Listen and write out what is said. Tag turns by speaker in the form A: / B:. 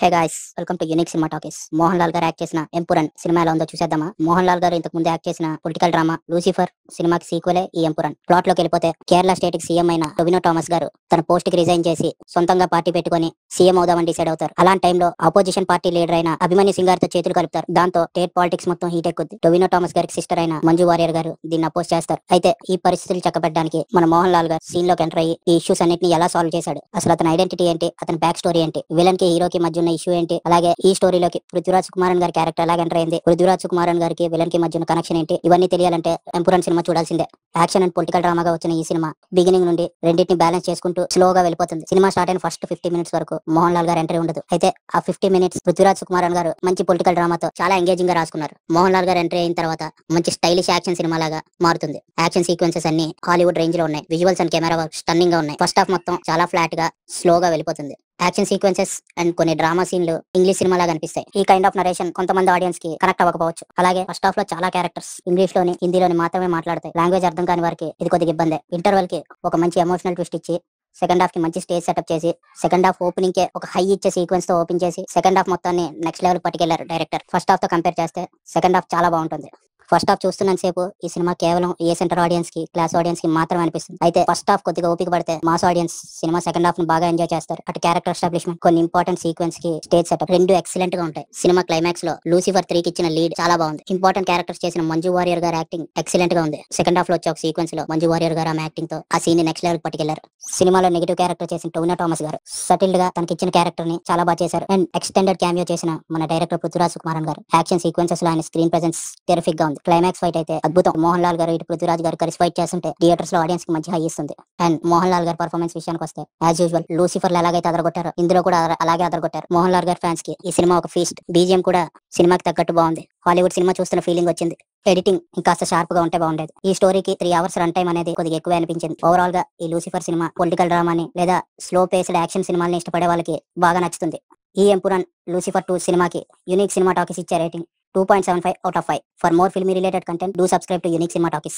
A: Hey guys, welcome to unique cinema talkies. Mohan Lal గారు act చేసిన ఎంపురన్ cinema ఎలా ఉందో చూసేద్దామా. మోహన్ లాల్ గారు ఇంతకు ముందు యాక్ట్ చేసిన పొలిటికల్ డ్రామా లూసిఫర్ సినిమాకి సీక్వెలే ఈ ఎంపురన్. ప్లాట్ లోకి వెళ్ళిపోతే కేరళ స్టేట్ కి సీఎం అయిన టొవినో థామస్ గారు తన పోస్ట్ కి రిజైన్ చేసి సొంతంగా పార్టీ పెట్టుకుని సీఎం అవుదామని డిసైడ్ అవుతారు. అలాంటి టైంలో అపోజిషన్ పార్టీ లీడర్ అయిన అభిమన్యు సింగ్ గారితో చేతులు కలుపుతారు. దాంతో స్టేట్ పాలిటిక్స్ మొత్తం హీట్ ఎక్కుద్ది. టొవినో థామస్ గారికి సిస్టర్ అయిన మంజు వారియర్ గారు దీన్ని అపోజ్ చేస్తారు. అయితే ఈ పరిస్థితులు చక్కబెట్టడానికి మన మోహన్ లాల్ గారు సీన్ లోకి ఎంటర్ అయ్యి ఈ ఇష్యూస్ అన్నిటిని ఎలా సాల్వ్ చేశాడు, అసలు అతని ఐడెంటిటీ ఏంటి, అతని బ్యాక్ స్టోరీ ఏంటి, విలన్ కి హీరోకి మధ్య ఉన్న ఇష్యూ ఏంటి, అలాగే ఈ స్టోరీలోకి పృథ్వీరాజ్ కుమారన్ గారి క్యారెక్టర్ ఎలా ఎంటర్ అయింది, పృథ్వీరాజ్ కుమారన్ గారికి విలన్ కి మధ్య ఉన్న కనెక్షన్ ఏంటి, ఇవన్నీ తెలియాలంటే ఎంపురన్ సినిమా చూడాల్సిందే. యాక్షన్ అండ్ పొలిటికల్ డ్రామాగా వచ్చిన ఈ సినిమా బిగినింగ్ నుండి రెండింటిని బ్యాలెన్స్ చేసుకుంటూ స్లోగా వెళ్ళిపోతుంది. సినిమా స్టార్ట్ అయిన ఫస్ట్ 50 minutes వరకు మోహన్ లాల్ గారు ఎంట్రీ ఉండదు. అయితే ఆ 50 minutes పృథ్వీరాజ్ కుమారన్ గారు మంచి పొలిటికల్ డ్రామాతో చాలా ఎంగేజింగ్ గా రాసుకున్నారు. మోహన్ లాల్ గారు ఎంట్రీ అయిన తర్వాత మంచి స్టైలిష్ యాక్షన్ సినిమా లాగా మారుతుంది. యాక్షన్ సీక్వెన్సెస్ అన్ని హాలీవుడ్ రేంజ్ లో ఉన్నాయి. Visuals and camera work stunning గా ఉన్నాయి. ఫస్ట్ హాఫ్ మొత్తం చాలా ఫ్లాట్ గా స్లోగా వెళ్ళిపోతుంది. యాక్షన్ సీక్వెన్సెస్ అండ్ కొన్ని డ్రామా సీన్లు ఇంగ్లీష్ సినిమా లాగా అనిపిస్తాయి. ఈ కైండ్ ఆఫ్ నరేషన్ కొంతమంది ఆడియన్స్ కి కనెక్ట్ అవ్వకపోవచ్చు. అలాగే ఫస్ట్ హాఫ్ లో చాలా క్యారెక్టర్స్ ఇంగ్లీష్ లోని హిందీలోని మాత్రమే మాట్లాడతాయి. లాంగ్వేజ్ అర్థం కాని వారికి ఇది కొద్దిగా ఇబ్బందే. ఇంటర్వెల్ కి ఒక మంచి ఎమోషనల్ ట్విస్ట్ ఇచ్చి సెకండ్ హాఫ్ కి మంచి స్టేజ్ సెటప్ చేసి సెకండ్ హాఫ్ ఓపెనింగ్ కే ఒక హై ఇచ్చే సీక్వెన్స్ తో ఓపెన్ చేసి సెకండ్ హాఫ్ మొత్తాన్ని నెక్స్ట్ లెవెల్ పట్టుకెళ్లారు డైరెక్టర్. ఫస్ట్ హాఫ్ తో కంపేర్ చేస్తే సెకండ్ హాఫ్ చాలా బాగుంటుంది. ఫస్ట్ హాఫ్ చూస్తున్నంత సేపు ఈ సినిమా కేవలం ఏ సెంటర్ ఆడియన్స్ కి, క్లాస్ ఆడియన్స్ కి మాత్రమే అనిపిస్తుంది. అయితే ఫస్ట్ హాఫ్ కొద్దిగా ఓపిక పడితే మాస్ ఆడియన్స్ సినిమా సెకండ్ హాఫ్ ను బాగా ఎంజాయ్ చేస్తారు. అటు క్యారెక్టర్ ఎస్టాబ్లిష్మెంట్, కొన్ని ఇంపార్టెంట్ సీక్వెన్స్ కి స్టేజ్ సెటప్ రెండు ఎక్సలెంట్ గా ఉంటాయి. సినిమా క్లైమాక్స్ లో లూసిఫర్ 3 కి ఇచ్చిన లీడ్ చాలా బాగుంది. ఇంపార్టెంట్ క్యారెక్టర్స్ చేసిన మంజు వారియర్ గారి యాక్టింగ్ ఎక్సలెంట్ గా ఉంది. సెకండ్ హాఫ్ లో వచ్చే ఒక సీక్వెన్స్ లో మంజు వారియర్ గారు ఆమె యాక్టింగ్ తో ఆ సీన్ ని నెక్స్ట్ లెవెల్ పట్టుకెళ్లారు. సినిమాలో నెగిటివ్ క్యారెక్టర్ చేసిన టొవినో థామస్ గారు సటిల్డ్ గా తనకి ఇచ్చిన క్యారెక్టర్ ని చాలా బాగా చేశారు. అండ్ ఎక్స్టెండెడ్ క్యామియో చేసిన మన డైరెక్టర్ పృథ్వీరాజ్ కుమారన్ గారు యాక్షన్ సీక్వెన్సెస్ లో ఆయన స్క్రీన్ ప్రెజెన్స్ టెరిఫిక్ గా ఉంది. క్లైమాక్స్ ఫైట్ అయితే అద్భుతం. మోహన్ లాల్ గారు ఇటు పృథ్వీరాజ్ గారు కలిసి ఫైట్ చేస్తుంటే థియేటర్స్ లో ఆడియన్స్ కి మంచి హై ఇస్తుంది. అండ్ మోహన్ లాల్ గారి పర్ఫార్మెన్స్ విషయానికి వస్తే యాజ్ యూజువల్ లూసిఫర్ లో ఎలాగైతే అదరగొట్టారో ఇందులో కూడా అలాగే అదరగొట్టారు. మోహన్ లాల్ గారి ఫ్యాన్స్ కి ఈ సినిమా ఒక ఫీస్ట్. బీజిఎం కూడా సినిమాకి తగ్గట్టు బాగుంది. హాలీవుడ్ సినిమా చూస్తున్న ఫీలింగ్ వచ్చింది. ఎడిటింగ్ ఇంకాస్త షార్ప్ గా ఉంటే బాగుండేది. ఈ స్టోరీకి 3 hours రన్ టైం అనేది కొద్దిగా ఎక్కువ అనిపించింది. ఓవరాల్ గా ఈ లూసిఫర్ సినిమా పొలిటికల్ డ్రామాని లేదా స్లో పేస్డ్ యాక్షన్ సినిమాల్ని ఇష్టపడే వాళ్ళకి బాగా నచ్చుతుంది. ఈ ఎంపురన్ లూసిఫర్ 2 సినిమాకి యూనిక్ సినిమా టాకీస్ ఇచ్చే rating 2.75 out of 5. For more filmy related content, do subscribe to Unique Cinema Talkies.